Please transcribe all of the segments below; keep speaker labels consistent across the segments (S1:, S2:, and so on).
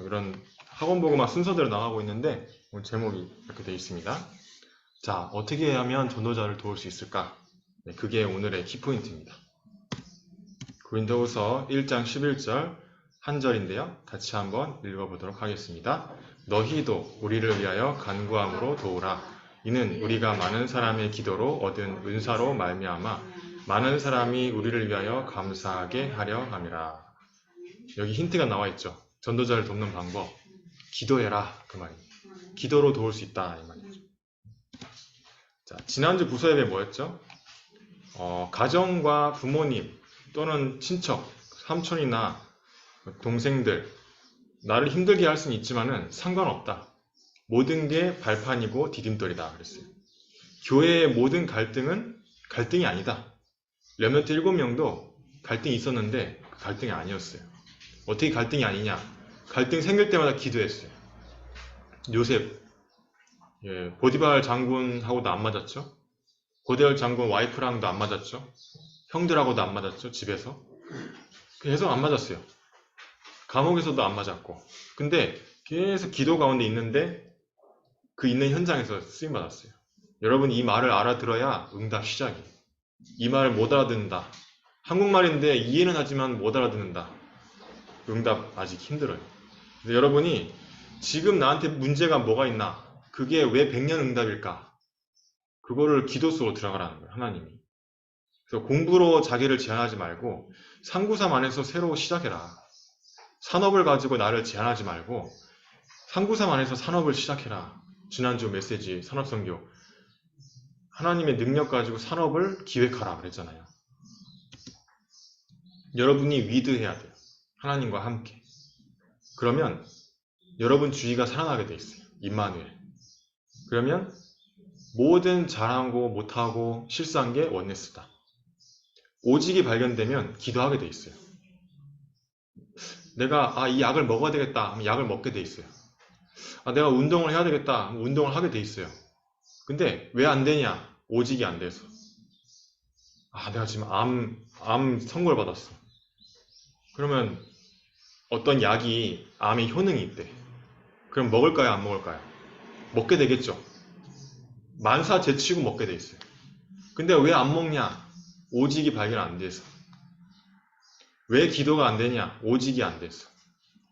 S1: 이런 학원보고만 순서대로 나가고 있는데 오늘 제목이 이렇게 되어 있습니다. 자, 어떻게 하면 전도자를 도울 수 있을까? 네, 그게 오늘의 키포인트입니다. 고린도후서 1장 11절 한 절인데요. 같이 한번 읽어보도록 하겠습니다. 너희도 우리를 위하여 간구함으로 도우라. 이는 우리가 많은 사람의 기도로 얻은 은사로 말미암아 많은 사람이 우리를 위하여 감사하게 하려 함이라. 여기 힌트가 나와 있죠. 전도자를 돕는 방법. 기도해라. 그 말입니다. 기도로 도울 수 있다. 이 말이죠. 자, 지난주 부서 예배 뭐였죠? 가정과 부모님 또는 친척, 삼촌이나 동생들 나를 힘들게 할 수는 있지만은 상관없다. 모든 게 발판이고 디딤돌이다 그랬어요. 교회의 모든 갈등은 갈등이 아니다. 렘넌트 7명도 갈등이 있었는데 그 갈등이 아니었어요. 어떻게 갈등이 아니냐? 갈등 생길 때마다 기도했어요. 요셉, 보디발 장군하고도 안 맞았죠? 보디발 장군 와이프랑도 안 맞았죠? 형들하고도 안 맞았죠? 집에서. 계속 안 맞았어요. 감옥에서도 안 맞았고. 근데 계속 기도 가운데 있는데 그 있는 현장에서 쓰임받았어요. 여러분 이 말을 알아들어야 응답 시작이에요. 이 말을 못 알아듣는다. 한국말인데 이해는 하지만 못 알아듣는다. 응답 아직 힘들어요. 근데 여러분이 지금 나한테 문제가 뭐가 있나? 그게 왜 100년 응답일까? 그거를 기도 속으로 들어가라는 거예요. 하나님이. 그래서 공부로 자기를 제한하지 말고 393 안에서 새로 시작해라. 산업을 가지고 나를 제한하지 말고 393 안에서 산업을 시작해라. 지난주 메시지 산업선교 하나님의 능력 가지고 산업을 기획하라 그랬잖아요. 여러분이 위드해야 돼요. 하나님과 함께. 그러면 여러분 주위가 살아나게 돼 있어요. 임마누엘. 그러면 모든 잘하고 못하고 실수한 게 원네스다. 오직이 발견되면 기도하게 돼 있어요. 내가 이 약을 먹어야 되겠다 하면 약을 먹게 돼 있어요. 내가 운동을 해야 되겠다 하면 운동을 하게 돼 있어요. 근데 왜 안 되냐? 오직이 안 돼서. 내가 지금 암 선고를 받았어. 그러면 어떤 약이 암에 효능이 있대. 그럼 먹을까요? 안 먹을까요? 먹게 되겠죠. 만사 제치고 먹게 돼 있어요. 근데 왜 안 먹냐? 오직이 발견 안 돼서. 왜 기도가 안 되냐? 오직이 안 돼서.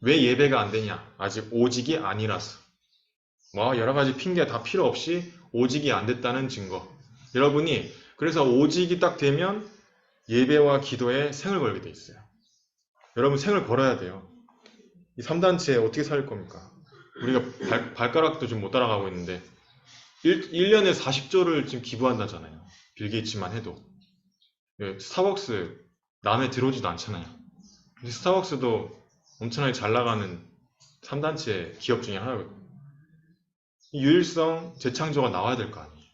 S1: 왜 예배가 안 되냐? 아직 오직이 아니라서. 여러 가지 핑계 다 필요 없이 오직이 안 됐다는 증거. 여러분이 그래서 오직이 딱 되면 예배와 기도에 생을 걸게 돼 있어요. 여러분 생을 걸어야 돼요. 이 3단체 어떻게 살 겁니까? 우리가 발가락도 좀 못 따라가고 있는데 1년에 40조를 지금 기부한다잖아요. 빌 게이츠만 해도. 스타벅스 남에 들어오지도 않잖아요. 근데 스타벅스도 엄청나게 잘 나가는 3단체 기업 중에 하나거든요. 유일성, 재창조가 나와야 될 거 아니에요.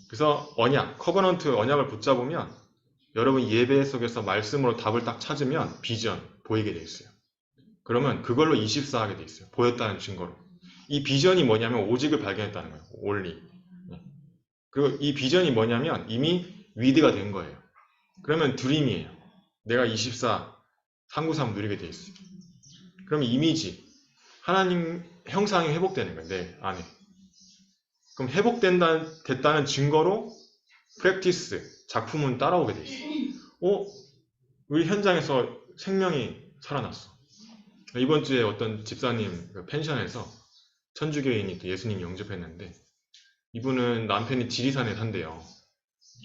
S1: 그래서 커버넌트 언약을 붙잡으면 여러분 예배 속에서 말씀으로 답을 딱 찾으면 비전 보이게 돼 있어요. 그러면 그걸로 24 하게 돼 있어요. 보였다는 증거로. 이 비전이 뭐냐면 오직을 발견했다는 거예요. 올리. 그리고 이 비전이 뭐냐면 이미 위드가 된 거예요. 그러면 드림이에요. 내가 24, 393 누리게 돼 있어요. 그러면 이미지, 하나님 형상이 회복되는 거예요. 내 안에. 그럼 됐다는 증거로 프랙티스, 작품은 따라오게 돼 있어요. 우리 현장에서 생명이 살아났어. 이번 주에 어떤 집사님 펜션에서 천주교인이 또 예수님 영접했는데 이분은 남편이 지리산에 산대요.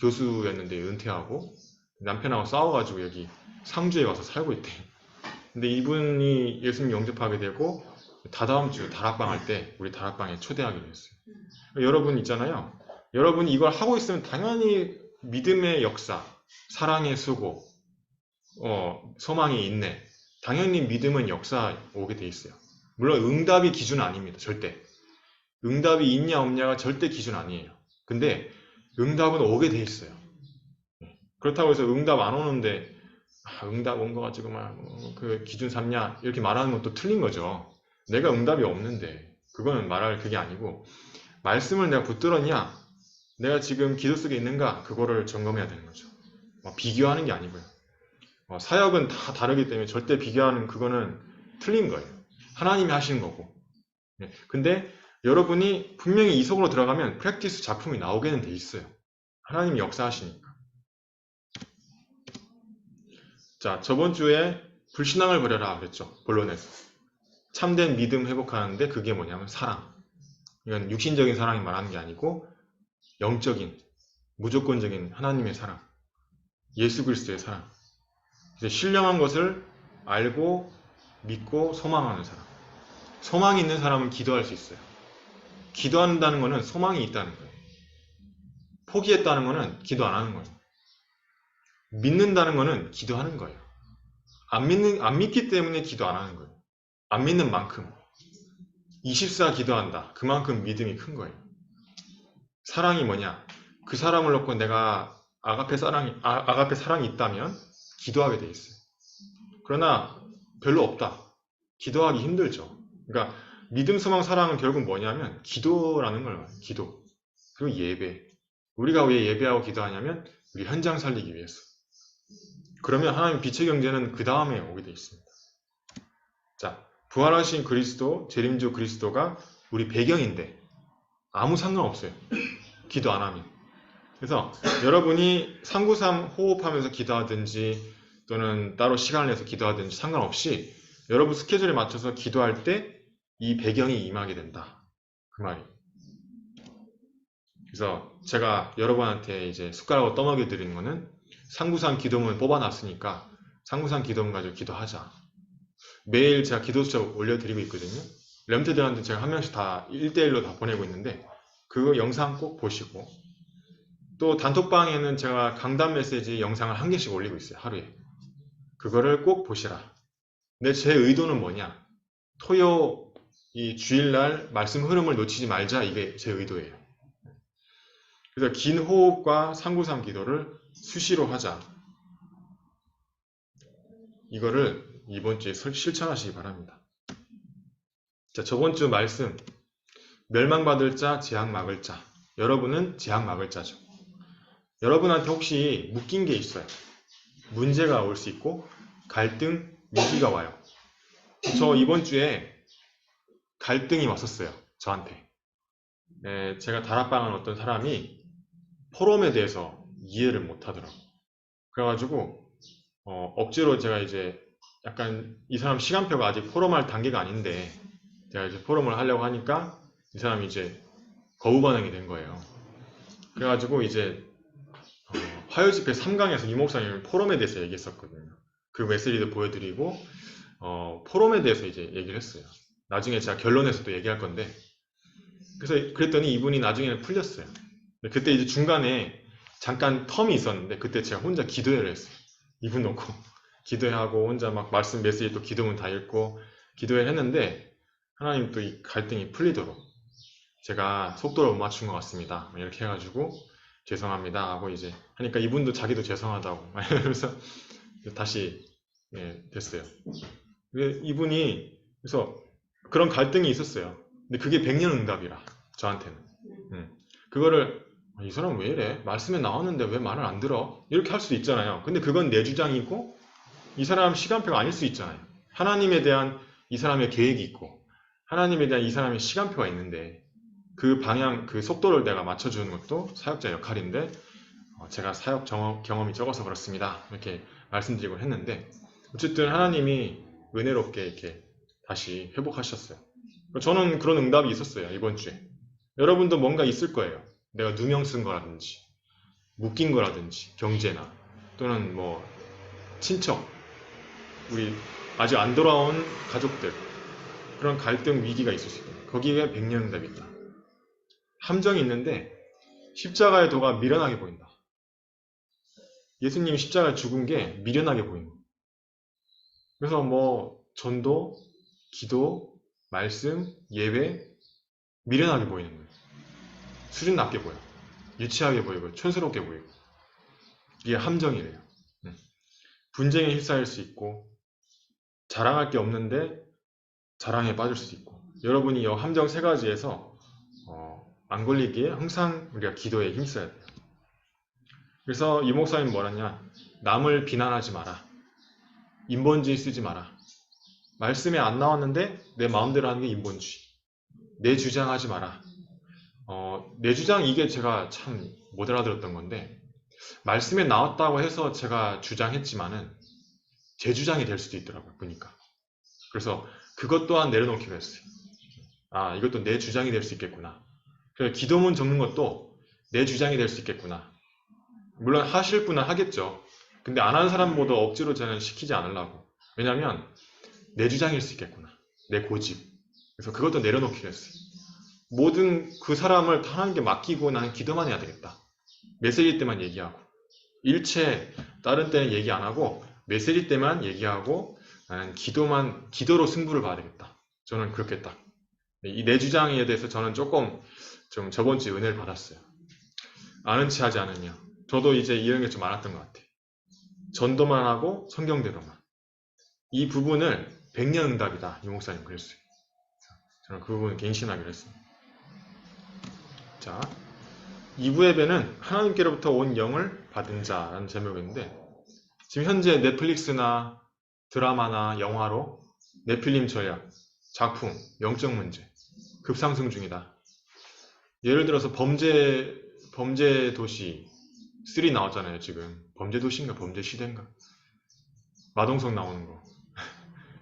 S1: 교수였는데 은퇴하고 남편하고 싸워가지고 여기 상주에 와서 살고 있대요. 근데 이분이 예수님 영접하게 되고 다다음 주 다락방 할 때 우리 다락방에 초대하기로 했어요. 여러분 있잖아요. 여러분이 이걸 하고 있으면 당연히 믿음의 역사, 사랑의 수고, 소망의 인내, 당연히 믿음은 역사 오게 돼 있어요. 물론 응답이 기준 아닙니다. 절대. 응답이 있냐 없냐가 절대 기준 아니에요. 근데 응답은 오게 돼 있어요. 그렇다고 해서 응답 안 오는데 응답 온 거 가지고 그 기준 삼냐 이렇게 말하는 건 또 틀린 거죠. 내가 응답이 없는데 그거는 말할 그게 아니고 말씀을 내가 붙들었냐 내가 지금 기도 속에 있는가 그거를 점검해야 되는 거죠. 비교하는 게 아니고요. 사역은 다 다르기 때문에 절대 비교하는 그거는 틀린 거예요. 하나님이 하시는 거고. 근데 여러분이 분명히 이 속으로 들어가면 프랙티스 작품이 나오게는 돼 있어요. 하나님이 역사하시니까. 자, 저번 주에 불신앙을 버려라 그랬죠. 본론에서. 참된 믿음 회복하는데 그게 뭐냐면 사랑. 이건 육신적인 사랑이 말하는 게 아니고 영적인, 무조건적인 하나님의 사랑. 예수 그리스도의 사랑. 이제 신령한 것을 알고 믿고 소망하는 사람. 소망이 있는 사람은 기도할 수 있어요. 기도한다는 것은 소망이 있다는 거예요. 포기했다는 것은 기도 안 하는 거예요. 믿는다는 것은 기도하는 거예요. 안 믿기 때문에 기도 안 하는 거예요. 안 믿는 만큼. 24 기도한다. 그만큼 믿음이 큰 거예요. 사랑이 뭐냐? 그 사람을 놓고 내가 아가페 사랑이 있다면 기도하게 돼 있어요. 그러나 별로 없다. 기도하기 힘들죠. 그러니까 믿음, 소망, 사랑은 결국 뭐냐면 기도라는 걸 말해요. 기도. 그리고 예배. 우리가 왜 예배하고 기도하냐면 우리 현장 살리기 위해서. 그러면 하나님 빛의 경제는 그 다음에 오게 돼 있습니다. 자, 부활하신 그리스도, 재림주 그리스도가 우리 배경인데 아무 상관없어요. 기도 안 하면. 그래서 여러분이 393 호흡하면서 기도하든지 또는 따로 시간을 내서 기도하든지 상관없이 여러분 스케줄에 맞춰서 기도할 때 이 배경이 임하게 된다. 그 말이에요. 그래서 제가 여러분한테 이제 숟가락으로 떠먹여 드리는 거는 393 기도문 뽑아놨으니까 393 기도문 가지고 기도하자. 매일 제가 기도 숫자 올려드리고 있거든요. 렘트들한테 제가 한 명씩 다 1대1로 다 보내고 있는데 그 영상 꼭 보시고 또 단톡방에는 제가 강단 메시지 영상을 한 개씩 올리고 있어요. 하루에. 그거를 꼭 보시라. 근데 제 의도는 뭐냐? 토요 이 주일날 말씀 흐름을 놓치지 말자. 이게 제 의도예요. 그래서 긴 호흡과 393 기도를 수시로 하자. 이거를 이번 주에 실천하시기 바랍니다. 자, 저번 주 말씀 멸망받을 자, 재앙 막을 자. 여러분은 재앙 막을 자죠. 여러분한테 혹시 묶인 게 있어요. 문제가 올 수 있고 갈등, 위기가 와요. 저 이번 주에 갈등이 왔었어요. 저한테. 제가 다락방한 어떤 사람이 포럼에 대해서 이해를 못 하더라고. 그래가지고 억지로 제가 이제 약간 이 사람 시간표가 아직 포럼할 단계가 아닌데 제가 이제 포럼을 하려고 하니까 이 사람이 이제 거부 반응이 된 거예요. 그래가지고 이제 화요집회 3강에서 이 목사님은 포럼에 대해서 얘기했었거든요. 그 메시지도 보여드리고 포럼에 대해서 이제 얘기를 했어요. 나중에 제가 결론에서도 얘기할 건데 그래서 그랬더니 이분이 나중에는 풀렸어요. 그때 이제 중간에 잠깐 텀이 있었는데 그때 제가 혼자 기도회를 했어요. 이분 놓고 기도회하고 혼자 막 말씀 메시지 또 기도문 다 읽고 기도회를 했는데 하나님 또 이 갈등이 풀리도록 제가 속도를 못 맞춘 것 같습니다. 이렇게 해가지고 죄송합니다 하고 이제 하니까 이분도 자기도 죄송하다고 그래서 다시 됐어요. 이분이 그래서 그런 갈등이 있었어요. 근데 그게 100년 응답이라 저한테는. 그거를 이 사람 왜 이래? 말씀에 나왔는데 왜 말을 안 들어? 이렇게 할 수도 있잖아요. 근데 그건 내 주장이고 이 사람 시간표가 아닐 수 있잖아요. 하나님에 대한 이 사람의 계획이 있고 하나님에 대한 이 사람의 시간표가 있는데 그 방향, 그 속도를 내가 맞춰주는 것도 사역자 역할인데 제가 사역 경험이 적어서 그렇습니다. 이렇게 말씀드리곤 했는데 어쨌든 하나님이 은혜롭게 이렇게 다시 회복하셨어요. 저는 그런 응답이 있었어요. 이번 주에. 여러분도 뭔가 있을 거예요. 내가 누명 쓴 거라든지 묶인 거라든지 경제나 또는 뭐 친척 우리 아직 안 돌아온 가족들 그런 갈등 위기가 있을 수 있어요. 거기에 100년 응답이 있다. 함정이 있는데 십자가의 도가 미련하게 보인다. 예수님이 십자가에 죽은 게 미련하게 보인다. 그래서 뭐 전도, 기도, 말씀, 예배 미련하게 보이는 거예요. 수준 낮게 보여. 유치하게 보이고 촌스럽게 보이고 이게 함정이래요. 분쟁에 휩싸일 수 있고 자랑할 게 없는데 자랑에 빠질 수도 있고 여러분이 이 함정 세 가지에서 안 걸리기에 항상 우리가 기도에 힘써야 돼요. 그래서 이 목사님 뭐라냐 남을 비난하지 마라. 인본주의 쓰지 마라. 말씀에 안 나왔는데 내 마음대로 하는 게 인본주의. 내 주장하지 마라. 내 주장 이게 제가 참 못 알아들었던 건데 말씀에 나왔다고 해서 제가 주장했지만은 제 주장이 될 수도 있더라고요. 보니까. 그래서 그것 또한 내려놓기로 했어요. 아, 이것도 내 주장이 될 수 있겠구나. 그래서 기도문 적는 것도 내 주장이 될 수 있겠구나. 물론 하실 분은 하겠죠. 근데 안 하는 사람보다 억지로 저는 시키지 않으려고. 왜냐면 내 주장일 수 있겠구나. 내 고집. 그래서 그것도 내려놓기로 했어요. 모든 그 사람을 하나님께 맡기고 나는 기도만 해야 되겠다. 메시지 때만 얘기하고. 일체 다른 때는 얘기 안 하고 메시지 때만 얘기하고 나는 기도로 승부를 봐야 되겠다. 저는 그렇게 딱. 이 내 주장에 대해서 저는 조금 좀 저번 주에 은혜를 받았어요. 아는 체 하지 않으며. 저도 이제 이런 게 좀 많았던 것 같아요. 전도만 하고 성경대로만. 이 부분을 100년 응답이다. 이 목사님 그랬어요. 저는 그 부분을 갱신하기로 했습니다. 자, 2부 예배는 하나님께로부터 온 영을 받은 자라는 제목인데 지금 현재 넷플릭스나 드라마나 영화로 네필림 전략, 작품, 영적 문제 급상승 중이다. 예를 들어서 범죄 도시 3 나왔잖아요. 지금 범죄 도시인가 범죄 시대인가 마동석 나오는 거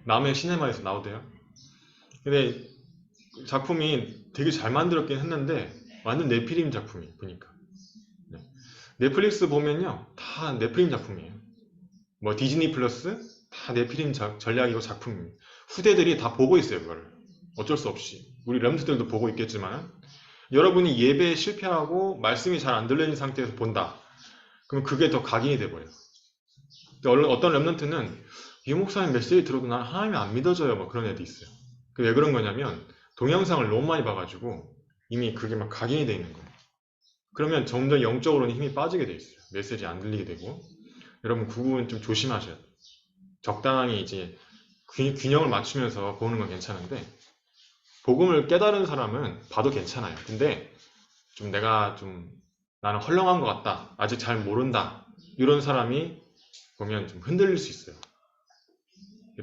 S1: 남의 시네마에서 나오대요. 근데 작품이 되게 잘 만들었긴 했는데 완전 네필림 작품이 보니까. 네. 넷플릭스 보면요 다 네필림 작품이에요. 뭐 디즈니 플러스 다 네필림 전략이고 작품입니다. 후대들이 다 보고 있어요. 그거를 어쩔 수 없이 우리 렘트들도 보고 있겠지만 여러분이 예배에 실패하고 말씀이 잘 안 들리는 상태에서 본다. 그럼 그게 더 각인이 돼버려요. 어떤 렘넌트는 이 목사님 메시지 들어도 난 하나님이 안 믿어져요. 뭐 그런 애도 있어요. 왜 그런 거냐면 동영상을 너무 많이 봐가지고 이미 그게 막 각인이 돼 있는 거예요. 그러면 점점 영적으로는 힘이 빠지게 돼 있어요. 메시지 안 들리게 되고. 여러분 그 부분 좀 조심하셔야 돼요. 적당히 이제 균형을 맞추면서 보는 건 괜찮은데 복음을 깨달은 사람은 봐도 괜찮아요. 근데 좀 나는 헐렁한 것 같다. 아직 잘 모른다. 이런 사람이 보면 좀 흔들릴 수 있어요.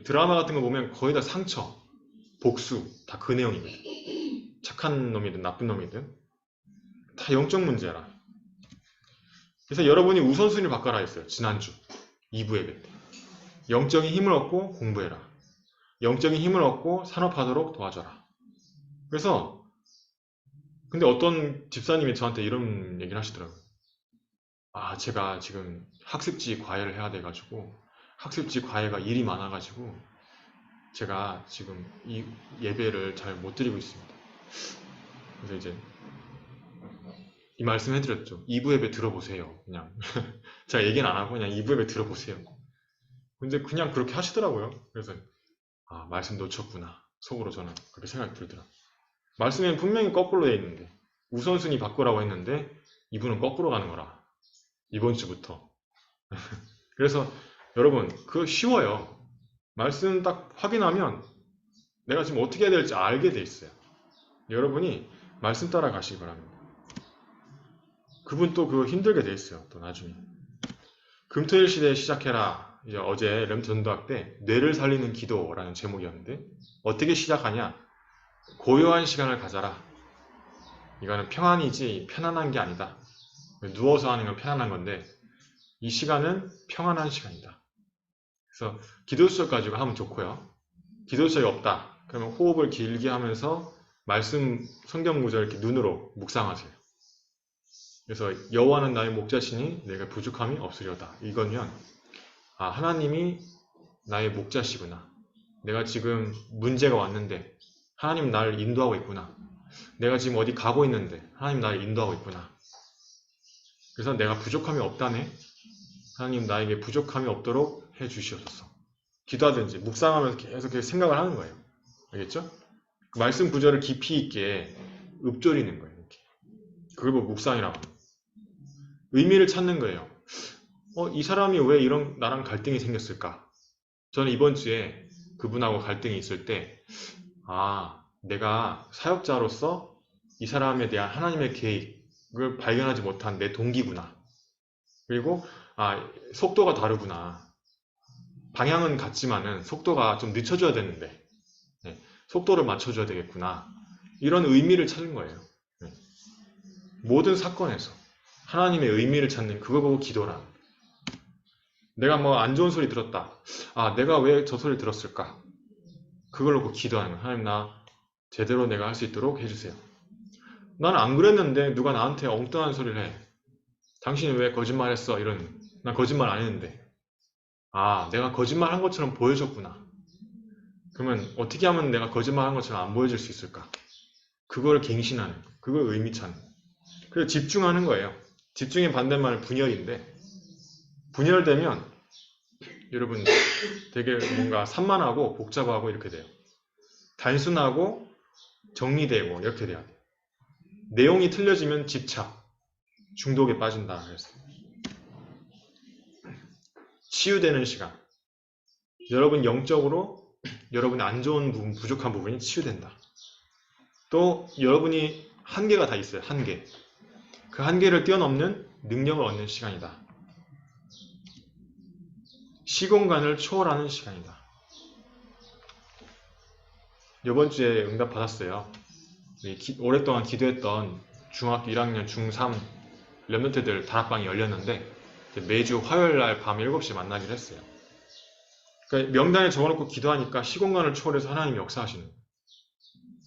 S1: 드라마 같은 거 보면 거의 다 상처, 복수 다 그 내용이거든요. 착한 놈이든 나쁜 놈이든 다 영적 문제라. 그래서 여러분이 우선순위를 바꿔라 했어요. 지난주 2부 예배 때. 영적인 힘을 얻고 공부해라. 영적인 힘을 얻고 산업하도록 도와줘라. 그래서 근데 어떤 집사님이 저한테 이런 얘기를 하시더라고요. 아, 제가 지금 학습지 과외를 해야 돼가지고 학습지 과외가 일이 많아가지고 제가 지금 이 예배를 잘 못 드리고 있습니다. 그래서 이제 이 말씀 해드렸죠. 2부 예배 들어보세요. 그냥 제가 얘기는 안 하고 그냥 2부 예배 들어보세요. 근데 그냥 그렇게 하시더라고요. 그래서 아, 말씀 놓쳤구나. 속으로 저는 그렇게 생각이 들더라고요. 말씀에는 분명히 거꾸로 돼 있는데 우선순위 바꾸라고 했는데 이분은 거꾸로 가는 거라. 이번 주부터. 그래서 여러분 그거 쉬워요. 말씀 딱 확인하면 내가 지금 어떻게 해야 될지 알게 돼 있어요. 여러분이 말씀 따라 가시기 바랍니다. 그분 또 그거 힘들게 돼 있어요. 또 나중에. 금토일 시대에 시작해라. 이제 어제 렘트 전도학 때 뇌를 살리는 기도라는 제목이었는데 어떻게 시작하냐? 고요한 시간을 가져라. 이거는 평안이지 편안한 게 아니다. 누워서 하는 건 편안한 건데 이 시간은 평안한 시간이다. 그래서 기도 수업 가지고 하면 좋고요. 기도 수업이 없다. 그러면 호흡을 길게 하면서 말씀 성경 구절 이렇게 눈으로 묵상하세요. 그래서 여호와는 나의 목자시니 내가 부족함이 없으려다. 이거면 아, 하나님이 나의 목자시구나. 내가 지금 문제가 왔는데 하나님 나를 인도하고 있구나. 내가 지금 어디 가고 있는데 하나님 나를 인도하고 있구나. 그래서 내가 부족함이 없다네. 하나님 나에게 부족함이 없도록 해 주시옵소서. 기도하든지 묵상하면서 계속 생각을 하는 거예요. 알겠죠? 말씀 구절을 깊이 있게 읊조리는 거예요. 이렇게. 그걸 보고 묵상이라고 합니다. 의미를 찾는 거예요. 이 사람이 왜 이런 나랑 갈등이 생겼을까? 저는 이번 주에 그분하고 갈등이 있을 때 내가 사역자로서 이 사람에 대한 하나님의 계획을 발견하지 못한 내 동기구나. 그리고 속도가 다르구나. 방향은 같지만은 속도가 좀 늦춰줘야 되는데 네, 속도를 맞춰줘야 되겠구나. 이런 의미를 찾은 거예요. 네. 모든 사건에서 하나님의 의미를 찾는 그거 보고 기도란. 내가 뭐 안 좋은 소리 들었다. 아, 내가 왜 저 소리 들었을까? 그걸 놓고 기도하는 거예요. 하나님, 나 제대로 내가 할 수 있도록 해주세요. 나는 안 그랬는데 누가 나한테 엉뚱한 소리를 해. 당신이 왜 거짓말했어? 이런. 난 거짓말 안 했는데. 아, 내가 거짓말한 것처럼 보여줬구나. 그러면 어떻게 하면 내가 거짓말한 것처럼 안 보여줄 수 있을까? 그걸 갱신하는, 그걸 의미 찾는. 그래서 집중하는 거예요. 집중의 반대말은 분열인데, 분열되면 여러분 되게 뭔가 산만하고 복잡하고 이렇게 돼요. 단순하고 정리되고 이렇게 돼야 돼요. 내용이 틀려지면 집착, 중독에 빠진다 그랬어요. 치유되는 시간. 여러분 영적으로 여러분의 안 좋은 부분, 부족한 부분이 치유된다. 또 여러분이 한계가 다 있어요. 한계. 그 한계를 뛰어넘는 능력을 얻는 시간이다. 시공간을 초월하는 시간이다. 이번 주에 응답 받았어요. 오랫동안 기도했던 중학교 1학년, 중3 렘넌트들 다락방이 열렸는데 매주 화요일날 밤 7시에 만나기로 했어요. 그러니까 명단에 적어놓고 기도하니까 시공간을 초월해서 하나님이 역사하시는 거예요.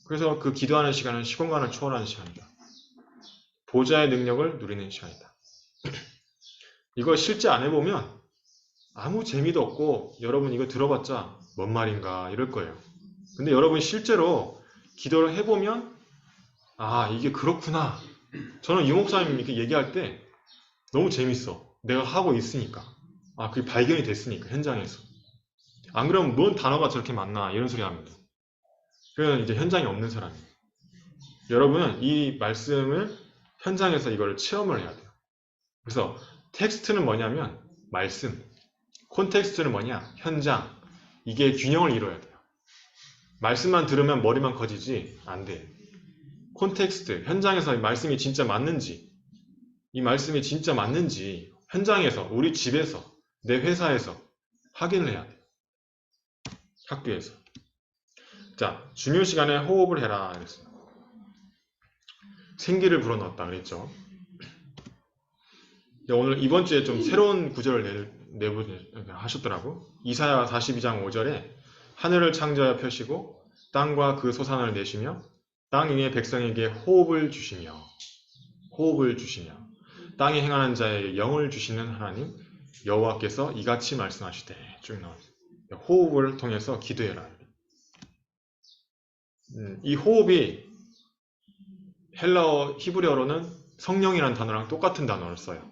S1: 그래서 그 기도하는 시간은 시공간을 초월하는 시간이다. 보좌의 능력을 누리는 시간이다. 이거 실제 안 해보면 아무 재미도 없고 여러분 이거 들어봤자 뭔 말인가 이럴 거예요. 근데 여러분 실제로 기도를 해보면 아 이게 그렇구나. 저는 유 목사님 이렇게 얘기할 때 너무 재밌어. 내가 하고 있으니까. 아 그게 발견이 됐으니까 현장에서. 안 그러면 뭔 단어가 저렇게 많나 이런 소리 합니다. 그건 이제 현장에 없는 사람이에요. 여러분은 이 말씀을 현장에서 이걸 체험을 해야 돼요. 그래서 텍스트는 뭐냐면 말씀, 콘텍스트는 뭐냐? 현장. 이게 균형을 이뤄야 돼요. 말씀만 들으면 머리만 커지지 안 돼요. 콘텍스트, 현장에서 이 말씀이 진짜 맞는지, 이 말씀이 진짜 맞는지 현장에서, 우리 집에서, 내 회사에서 확인을 해야 돼요. 학교에서. 자, 중요 시간에 호흡을 해라 그랬어요. 생기를 불어넣었다 그랬죠. 오늘 이번 주에 좀 새로운 구절을 하셨더라고. 이사야 42장 5절에 하늘을 창조하여 펴시고 땅과 그 소산을 내시며 땅 위의 백성에게 호흡을 주시며 땅에 행하는 자에게 영을 주시는 하나님 여호와께서 이같이 말씀하시되 쭉 나와요. 호흡을 통해서 기도해라. 이 호흡이 헬라어 히브리어로는 성령이라는 단어랑 똑같은 단어를 써요.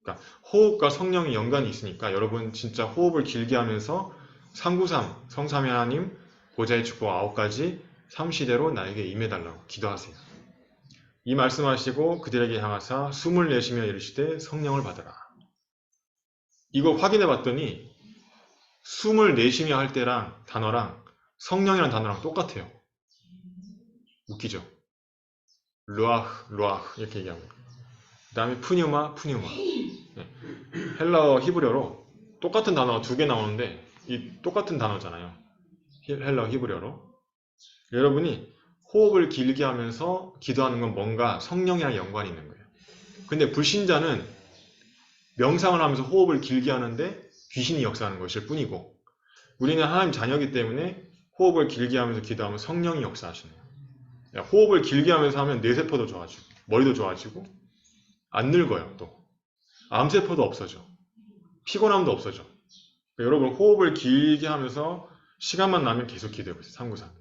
S1: 그러니까 호흡과 성령이 연관이 있으니까 여러분 진짜 호흡을 길게 하면서 393 성삼위 하나님 보좌의 축복 9가지 3시대로 나에게 임해달라고 기도하세요. 이 말씀하시고 그들에게 향하사 숨을 내쉬며 이르시되 성령을 받으라. 이거 확인해 봤더니 숨을 내쉬며 할 때랑 단어랑 성령이라는 단어랑 똑같아요. 웃기죠? 루아흐 이렇게 얘기합니다. 그 다음에 푸뉴마 네. 헬라어 히브리어로 똑같은 단어가 2개 나오는데 이 똑같은 단어잖아요. 헬라어 히브리어로. 여러분이 호흡을 길게 하면서 기도하는 건 뭔가 성령이랑 연관이 있는 거예요. 근데 불신자는 명상을 하면서 호흡을 길게 하는데 귀신이 역사하는 것일 뿐이고 우리는 하나님 자녀이기 때문에 호흡을 길게 하면서 기도하면 성령이 역사하시네요. 호흡을 길게 하면서 하면 뇌세포도 좋아지고 머리도 좋아지고 안 늙어요. 또 암세포도 없어져. 피곤함도 없어져. 그러니까 여러분 호흡을 길게 하면서 시간만 나면 계속 기도해보세요. 393입니다.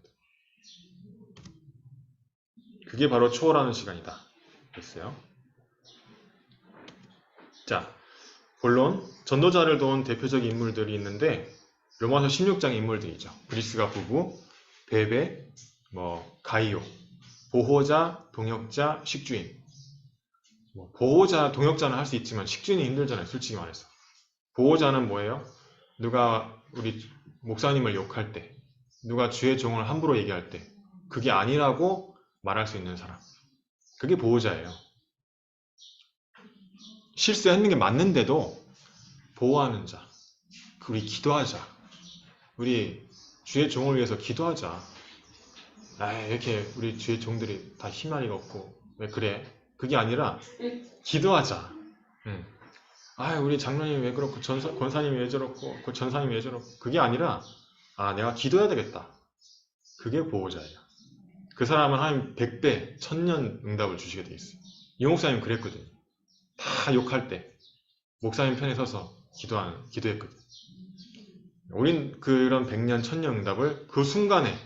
S1: 그게 바로 초월하는 시간이다. 됐어요. 자, 본론 전도자를 도운 대표적인 인물들이 있는데 로마서 16장의 인물들이죠. 브리스가 부부, 베베, 가이오, 보호자, 동역자, 식주인. 보호자, 동역자는 할 수 있지만 식주인이 힘들잖아요. 솔직히 말해서. 보호자는 뭐예요? 누가 우리 목사님을 욕할 때, 누가 주의 종을 함부로 얘기할 때 그게 아니라고 말할 수 있는 사람. 그게 보호자예요. 실수했는 게 맞는데도 보호하는 자. 우리 기도하자. 우리 주의 종을 위해서 기도하자. 이렇게 우리 주의 종들이 다 희망이 없고 왜 그래? 그게 아니라 기도하자. 우리 장로님이 왜 그렇고 권사님이 왜 저렇고 그 전사님이 왜 저렇고 그게 아니라 내가 기도해야 되겠다. 그게 보호자예요. 그 사람은 하나님 100배, 1000년 응답을 주시게 돼 있어요. 이 목사님 그랬거든요. 다 욕할 때 목사님 편에 서서 기도했거든요. 우린 그런 100년, 1000년 응답을 그 순간에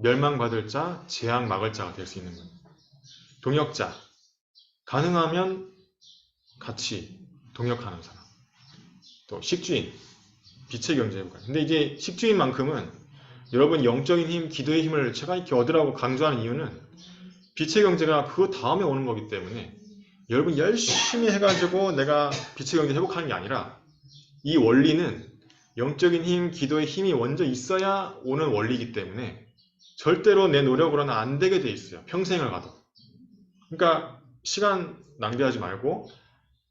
S1: 멸망받을 자, 재앙 막을 자가 될 수 있는 거예요. 동역자, 가능하면 같이 동역하는 사람. 또 식주인, 빛의 경제회복관. 근데 이제 식주인만큼은 여러분 영적인 힘, 기도의 힘을 제가 이렇게 얻으라고 강조하는 이유는 빛의 경제가 그 다음에 오는 거기 때문에 여러분 열심히 해가지고 내가 빛의 경제 회복하는 게 아니라 이 원리는 영적인 힘, 기도의 힘이 먼저 있어야 오는 원리이기 때문에 절대로 내 노력으로는 안 되게 돼 있어요. 평생을 가도. 그러니까 시간 낭비하지 말고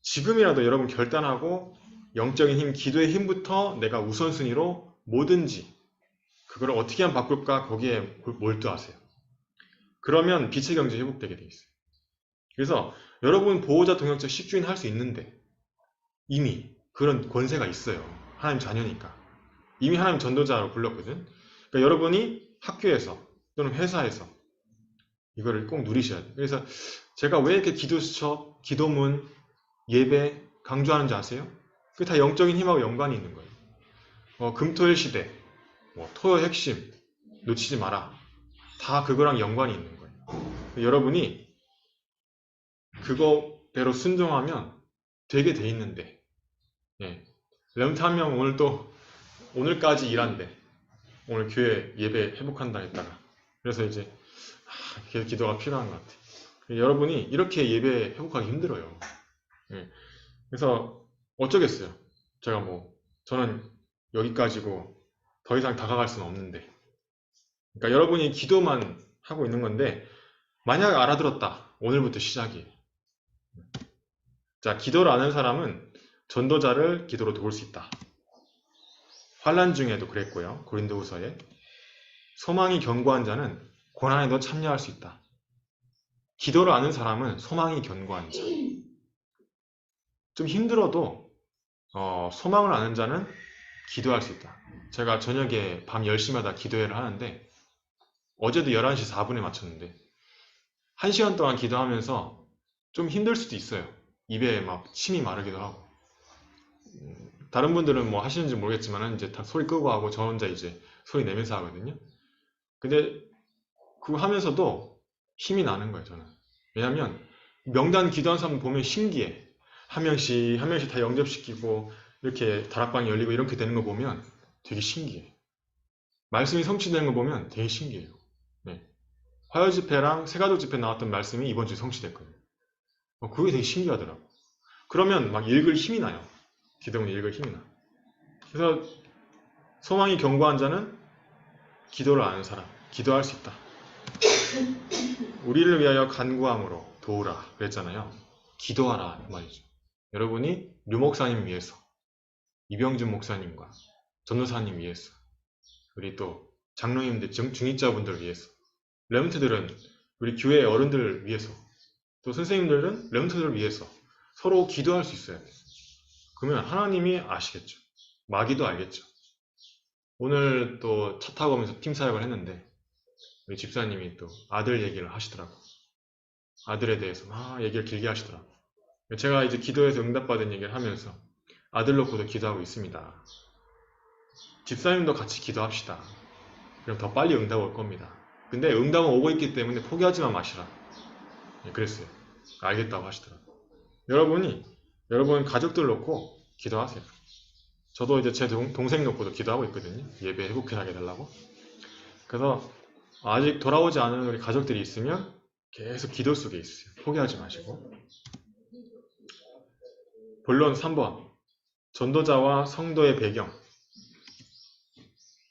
S1: 지금이라도 여러분 결단하고 영적인 힘, 기도의 힘부터 내가 우선순위로 뭐든지 그걸 어떻게 하면 바꿀까 거기에 몰두하세요. 그러면 빛의 경제 회복되게 돼 있어요. 그래서 여러분 보호자, 동역자, 식주인 할 수 있는데 이미 그런 권세가 있어요. 하나님 자녀니까. 이미 하나님 전도자로 불렀거든. 그러니까 여러분이 학교에서 또는 회사에서 이거를 꼭 누리셔야 돼요. 그래서 제가 왜 이렇게 기도 수첩, 기도문, 예배 강조하는지 아세요? 그게 다 영적인 힘하고 연관이 있는 거예요. 금토일 시대, 토요 핵심 놓치지 마라. 다 그거랑 연관이 있는 거예요. 여러분이 그거대로 순종하면 되게 돼 있는데 렘트 한 명 오늘까지 일한대. 오늘 교회 예배 회복한다 했다가 그래서 이제 기도가 필요한 것 같아요. 여러분이 이렇게 예배 회복하기 힘들어요. 그래서 어쩌겠어요. 제가 저는 여기까지고 더 이상 다가갈 수는 없는데 그러니까 여러분이 기도만 하고 있는 건데 만약 알아들었다. 오늘부터 시작이에요. 자, 기도를 아는 사람은 전도자를 기도로 도울 수 있다. 환난 중에도 그랬고요. 고린도후서에 소망이 견고한 자는 고난에도 참여할 수 있다. 기도를 아는 사람은 소망이 견고한 자. 좀 힘들어도 소망을 아는 자는 기도할 수 있다. 제가 저녁에 밤 10시마다 기도회를 하는데 어제도 11시 4분에 마쳤는데 1시간 동안 기도하면서 좀 힘들 수도 있어요. 입에 막 침이 마르기도 하고 다른 분들은 하시는지 모르겠지만 이제 다 소리 끄고 하고 저 혼자 이제 소리 내면서 하거든요. 근데 그거 하면서도 힘이 나는 거예요. 저는. 왜냐면 명단 기도하는 사람 보면 신기해. 한 명씩 다 영접시키고 이렇게 다락방이 열리고 이렇게 되는 거 보면 되게 신기해. 말씀이 성취되는 거 보면 되게 신기해요. 화요 집회랑 새가족 집회 나왔던 말씀이 이번 주에 성취됐거든요. 그게 되게 신기하더라고. 그러면 막 읽을 힘이 나요. 기도문 읽을 힘이 나. 그래서 소망이 견고한 자는 기도를 아는 사람, 기도할 수 있다. 우리를 위하여 간구함으로 도우라 그랬잖아요. 기도하라 그 말이죠. 여러분이 류 목사님 위해서, 이병준 목사님과 전도사님 위해서, 우리 또 장로님들, 중직자분들 위해서, 렘트들은 우리 교회 어른들을 위해서, 또 선생님들은 렘트들을 위해서 서로 기도할 수 있어야 돼요. 그러면 하나님이 아시겠죠. 마귀도 알겠죠. 오늘 또 차 타고 오면서 팀 사역을 했는데 우리 집사님이 또 아들 얘기를 하시더라고. 아들에 대해서 막 얘기를 길게 하시더라고. 제가 이제 기도해서 응답받은 얘기를 하면서 아들 놓고도 기도하고 있습니다. 집사님도 같이 기도합시다. 그럼 더 빨리 응답 올 겁니다. 근데 응답은 오고 있기 때문에 포기하지만 마시라. 그랬어요. 알겠다고 하시더라고. 여러분 가족들 놓고 기도하세요. 저도 이제 제 동생 놓고도 기도하고 있거든요. 예배 회복하게 해달라고. 그래서 아직 돌아오지 않은 우리 가족들이 있으면 계속 기도 속에 있어요. 포기하지 마시고. 본론 3번. 전도자와 성도의 배경.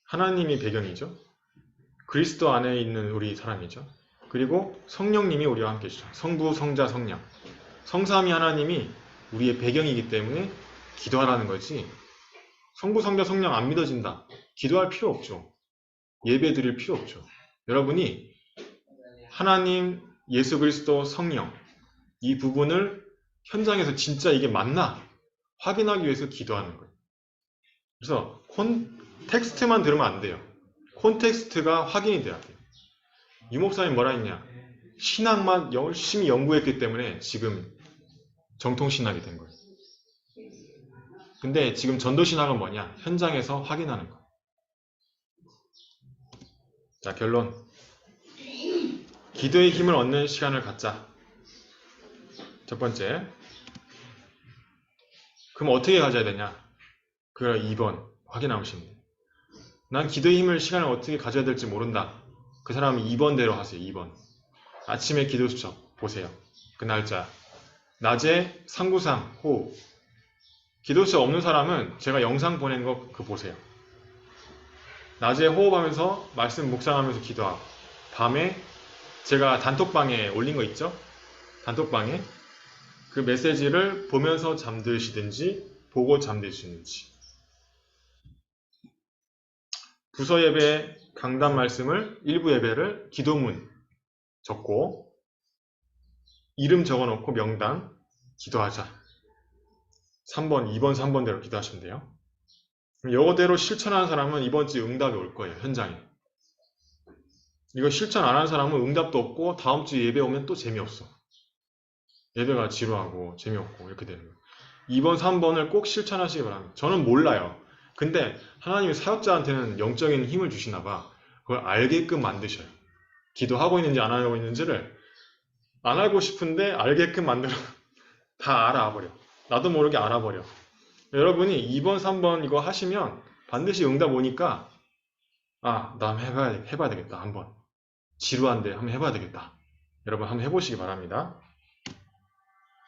S1: 하나님이 배경이죠. 그리스도 안에 있는 우리 사람이죠. 그리고 성령님이 우리와 함께 계시죠. 성부, 성자, 성령. 성삼위 하나님이 우리의 배경이기 때문에 기도하라는 거지 성부, 성자, 성령 안 믿어진다. 기도할 필요 없죠. 예배 드릴 필요 없죠. 여러분이 하나님, 예수 그리스도, 성령 이 부분을 현장에서 진짜 이게 맞나 확인하기 위해서 기도하는 거예요. 그래서 텍스트만 들으면 안 돼요. 콘텍스트가 확인이 돼야 돼요. 유 목사님 뭐라 했냐? 신학만 열심히 연구했기 때문에 지금 정통신학이 된 거예요. 근데 지금 전도신학은 뭐냐? 현장에서 확인하는 거. 자, 결론. 기도의 힘을 얻는 시간을 갖자. 첫 번째. 그럼 어떻게 가져야 되냐? 그걸 2번 확인하시면 돼요. 난 기도의 힘을 시간을 어떻게 가져야 될지 모른다. 그 사람은 2번대로 하세요. 2번. 아침에 기도 수첩 보세요. 그 날짜. 낮에 상구상 호흡. 기도 수첩 없는 사람은 제가 영상 보낸 거 그거 보세요. 낮에 호흡하면서 말씀 묵상하면서 기도하고 밤에 제가 단톡방에 올린 거 있죠? 단톡방에 그 메시지를 보면서 잠드시든지 보고 잠드시든지. 부서 예배 강단 말씀을 일부 예배를 기도문 적고 이름 적어놓고 명단 기도하자. 3번, 2번, 3번대로 기도하시면 돼요. 이거대로 실천하는 사람은 이번 주에 응답이 올 거예요. 현장에. 이거 실천 안 하는 사람은 응답도 없고 다음 주에 예배 오면 또 재미없어. 예배가 지루하고 재미없고 이렇게 되는 거예요. 2번, 3번을 꼭 실천하시기 바랍니다. 저는 몰라요. 근데 하나님이 사역자한테는 영적인 힘을 주시나 봐. 그걸 알게끔 만드셔요. 기도하고 있는지 안 하고 있는지를 안 알고 싶은데 알게끔 만들어. 다 알아버려. 나도 모르게 알아버려. 여러분이 2번, 3번 이거 하시면 반드시 응답 오니까 나 한번 해봐야 되겠다. 한번. 지루한데 한번 해봐야 되겠다. 여러분 한번 해보시기 바랍니다.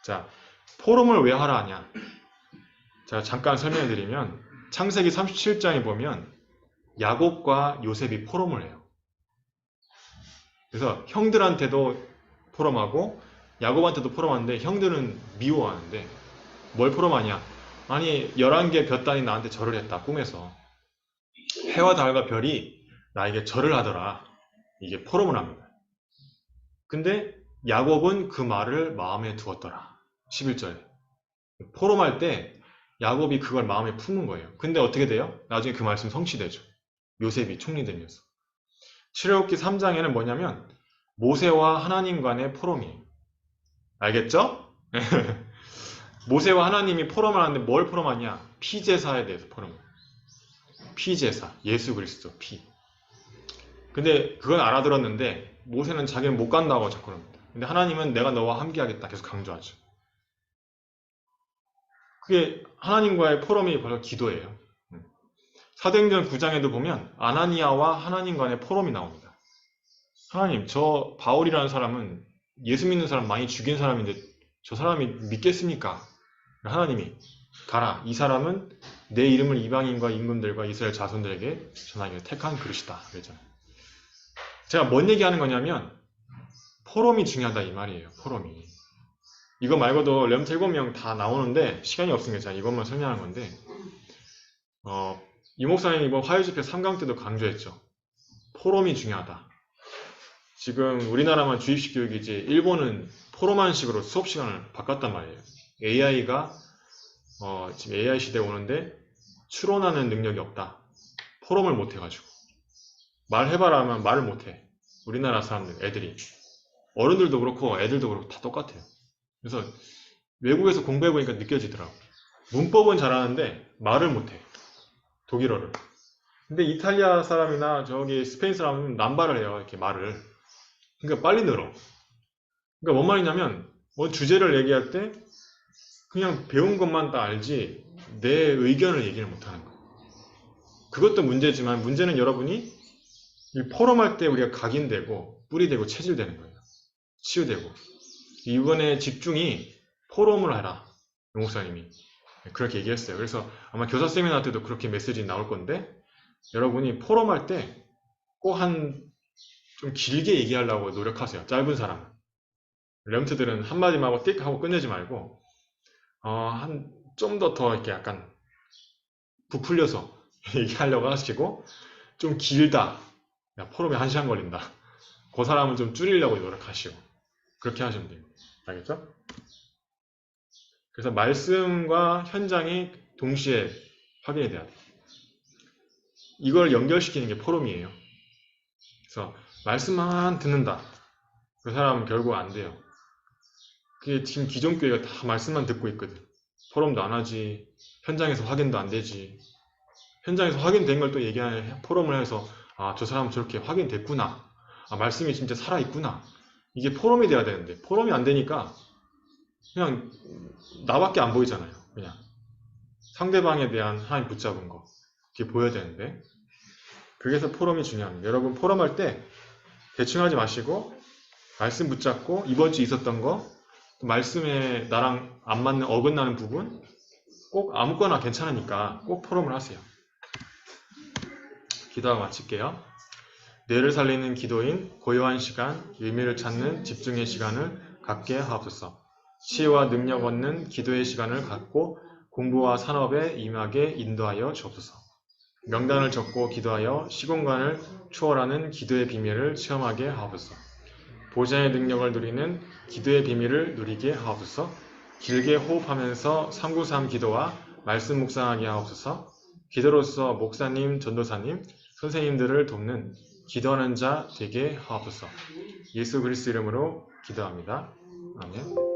S1: 자, 포럼을 왜 하라 하냐? 제가 잠깐 설명해 드리면 창세기 37장에 보면 야곱과 요셉이 포럼을 해요. 그래서 형들한테도 포럼하고 야곱한테도 포럼하는데 형들은 미워하는데 뭘 포럼하냐? 아니 11개 볕단이 나한테 절을 했다 꿈에서 해와 달과 별이 나에게 절을 하더라. 이게 포럼을 합니다. 근데 야곱은 그 말을 마음에 두었더라. 11절에 포럼할 때 야곱이 그걸 마음에 품은 거예요. 근데 어떻게 돼요? 나중에 그 말씀 성취되죠. 요셉이 총리되면서. 출애굽기 3장에는 뭐냐면 모세와 하나님 간의 포럼이에요. 알겠죠? 모세와 하나님이 포럼을 하는데 뭘 포럼하냐? 피제사에 대해서 포럼을. 피제사, 예수 그리스도 피. 근데 그건 알아들었는데 모세는 자기는 못 간다고 자꾸 합니다. 근데 하나님은 내가 너와 함께하겠다 계속 강조하죠. 그게 하나님과의 포럼이 바로 기도예요. 사도행전 9장에도 보면 아나니아와 하나님 간의 포럼이 나옵니다. 하나님, 저 바울이라는 사람은 예수 믿는 사람 많이 죽인 사람인데 저 사람이 믿겠습니까? 하나님이 가라. 이 사람은 내 이름을 이방인과 임금들과 이스라엘 자손들에게 전하기 위해 택한 그릇이다. 그랬잖아요. 제가 뭔 얘기하는 거냐면 포럼이 중요하다 이 말이에요. 포럼이. 이거 말고도 렘트 7명 다 나오는데 시간이 없으니까 제가 이것만 설명하는 건데 이 목사님이 이번 화요집회 3강 때도 강조했죠. 포럼이 중요하다. 지금 우리나라만 주입식 교육이지 일본은 포럼한식으로 수업 시간을 바꿨단 말이에요. AI가 지금 AI 시대에 오는데 추론하는 능력이 없다. 포럼을 못 해가지고 말해봐라 하면 말을 못해. 우리나라 사람들, 애들이. 어른들도 그렇고 애들도 그렇고 다 똑같아요. 그래서 외국에서 공부해보니까 느껴지더라고. 문법은 잘하는데 말을 못해. 독일어를. 근데 이탈리아 사람이나 저기 스페인 사람은 남발을 해요. 이렇게 말을. 그러니까 빨리 늘어. 그러니까 뭔 말이냐면 뭐 주제를 얘기할 때 그냥 배운 것만 다 알지 내 의견을 얘기를 못하는 거. 그것도 문제지만 문제는 여러분이 이 포럼할 때 우리가 각인되고 뿌리되고 체질되는 거예요. 치유되고. 이번에 집중이 포럼을 하라. 용 목사님이 그렇게 얘기했어요. 그래서 아마 교사 세미나 때도 그렇게 메시지 나올 건데 여러분이 포럼할 때 꼭 좀 길게 얘기하려고 노력하세요. 짧은 사람은. 렘트들은 한마디만 하고 띡 하고 끝내지 말고 좀 더 이렇게 약간 부풀려서 얘기하려고 하시고 좀 길다. 야, 포럼에 1시간 걸린다. 그 사람은 좀 줄이려고 노력하시고 그렇게 하시면 돼요. 알겠죠? 그래서 말씀과 현장이 동시에 확인이 돼야 돼요. 이걸 연결시키는 게 포럼이에요. 그래서 말씀만 듣는다. 그 사람은 결국 안 돼요. 그게 지금 기존 교회가 다 말씀만 듣고 있거든. 포럼도 안 하지. 현장에서 확인도 안 되지. 현장에서 확인된 걸 또 얘기하는 포럼을 해서 아, 저 사람은 저렇게 확인됐구나. 아, 말씀이 진짜 살아있구나. 이게 포럼이 돼야 되는데 포럼이 안 되니까 그냥 나밖에 안 보이잖아요. 그냥 상대방에 대한 하나님 붙잡은 거 이게 보여야 되는데 그래서 포럼이 중요합니다. 여러분 포럼할 때 대충 하지 마시고 말씀 붙잡고 이번 주 있었던 거 말씀에 나랑 안 맞는 어긋나는 부분 꼭 아무거나 괜찮으니까 꼭 포럼을 하세요. 기도하고 마칠게요. 뇌를 살리는 기도인 고요한 시간, 의미를 찾는 집중의 시간을 갖게 하옵소서. 치유와 능력 얻는 기도의 시간을 갖고 공부와 산업에 임하게 인도하여 주옵소서. 명단을 적고 기도하여 시공간을 초월하는 기도의 비밀을 체험하게 하옵소서. 보좌의 능력을 누리는 기도의 비밀을 누리게 하옵소서. 길게 호흡하면서 393 기도와 말씀 묵상하게 하옵소서. 기도로서 목사님, 전도사님, 선생님들을 돕는 기도하는 자 되게 하옵소서. 예수 그리스도 이름으로 기도합니다. 아멘.